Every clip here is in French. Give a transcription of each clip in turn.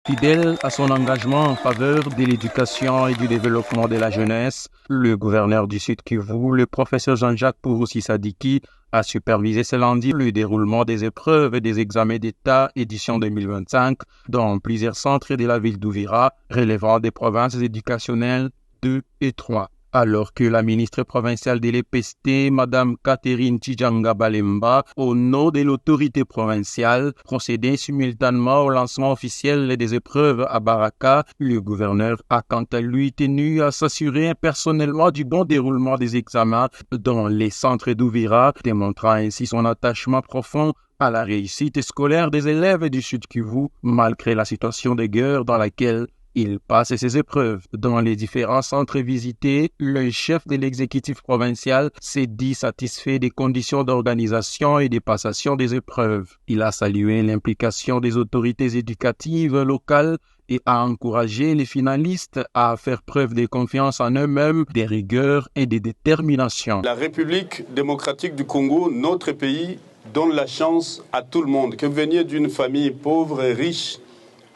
Fidèle à son engagement en faveur de l'éducation et du développement de la jeunesse, le gouverneur du Sud Kivu, le professeur Jean-Jacques Purusi Sadiki, a supervisé ce lundi le déroulement des épreuves et des examens d'État édition 2025 dans plusieurs centres de la ville d'Uvira, relevant des provinces éducationnelles 2 et 3. Alors que la ministre provinciale de l'EPST, Mme Catherine Tijanga Balemba, au nom de l'autorité provinciale, procédait simultanément au lancement officiel des épreuves à Baraka, le gouverneur a quant à lui tenu à s'assurer personnellement du bon déroulement des examens dans les centres d'Uvira, démontrant ainsi son attachement profond à la réussite scolaire des élèves du Sud Kivu, malgré la situation de guerre dans laquelle il passe ses épreuves. Dans les différents centres visités, le chef de l'exécutif provincial s'est dit satisfait des conditions d'organisation et de passation des épreuves. Il a salué l'implication des autorités éducatives locales et a encouragé les finalistes à faire preuve de confiance en eux-mêmes, de rigueur et de détermination. La République démocratique du Congo, notre pays, donne la chance à tout le monde. Que vous veniez d'une famille pauvre et riche,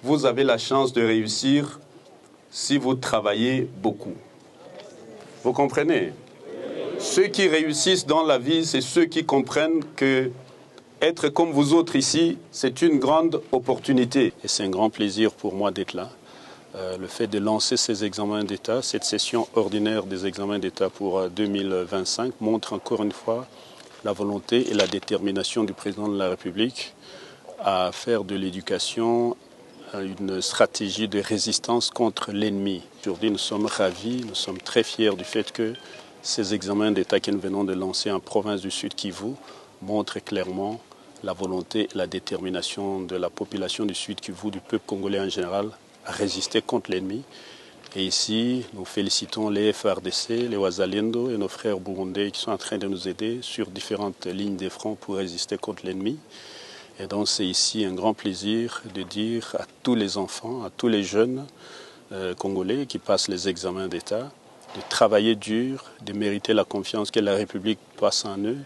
vous avez la chance de réussir si vous travaillez beaucoup. Vous comprenez? Ceux qui réussissent dans la vie, c'est ceux qui comprennent que être comme vous autres ici, c'est une grande opportunité. Et c'est un grand plaisir pour moi d'être là. Le fait de lancer ces examens d'État, cette session ordinaire des examens d'État pour 2025 montre encore une fois la volonté et la détermination du président de la République à faire de l'éducation une stratégie de résistance contre l'ennemi. Aujourd'hui, nous sommes ravis, nous sommes très fiers du fait que ces examens d'État que nous venons de lancer en province du Sud Kivu montrent clairement la volonté et la détermination de la population du Sud Kivu, du peuple congolais en général, à résister contre l'ennemi. Et ici, nous félicitons les FARDC, les Wazalendo et nos frères burundais qui sont en train de nous aider sur différentes lignes de front pour résister contre l'ennemi. Et donc c'est ici un grand plaisir de dire à tous les enfants, à tous les jeunes congolais qui passent les examens d'État, de travailler dur, de mériter la confiance que la République passe en eux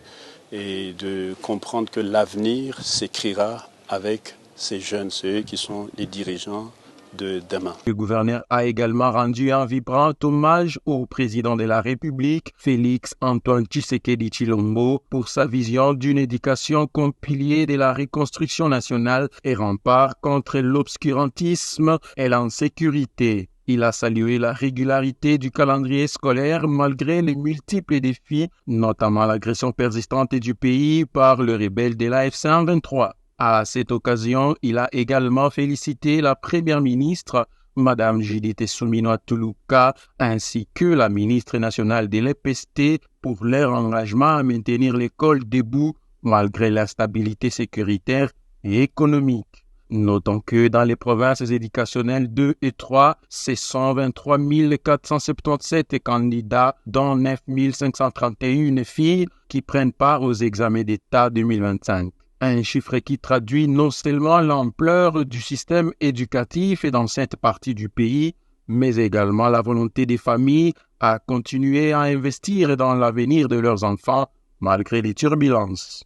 et de comprendre que l'avenir s'écrira avec ces jeunes, ceux qui sont les dirigeants de demain. Le gouverneur a également rendu un vibrant hommage au président de la République, Félix Antoine Tshisekedi Tshilombo, pour sa vision d'une éducation comme pilier de la reconstruction nationale et rempart contre l'obscurantisme et l'insécurité. Il a salué la régularité du calendrier scolaire malgré les multiples défis, notamment l'agression persistante du pays par le rebelle de la FC-23. À cette occasion, il a également félicité la première ministre, Mme Judith Suminwa Tuluka, ainsi que la ministre nationale de l'EPST pour leur engagement à maintenir l'école debout malgré l'instabilité sécuritaire et économique. Notons que dans les provinces éducationnelles 2 et 3, c'est 123 477 candidats, dont 9 531 filles, qui prennent part aux examens d'État 2025. Un chiffre qui traduit non seulement l'ampleur du système éducatif dans cette partie du pays, mais également la volonté des familles à continuer à investir dans l'avenir de leurs enfants malgré les turbulences.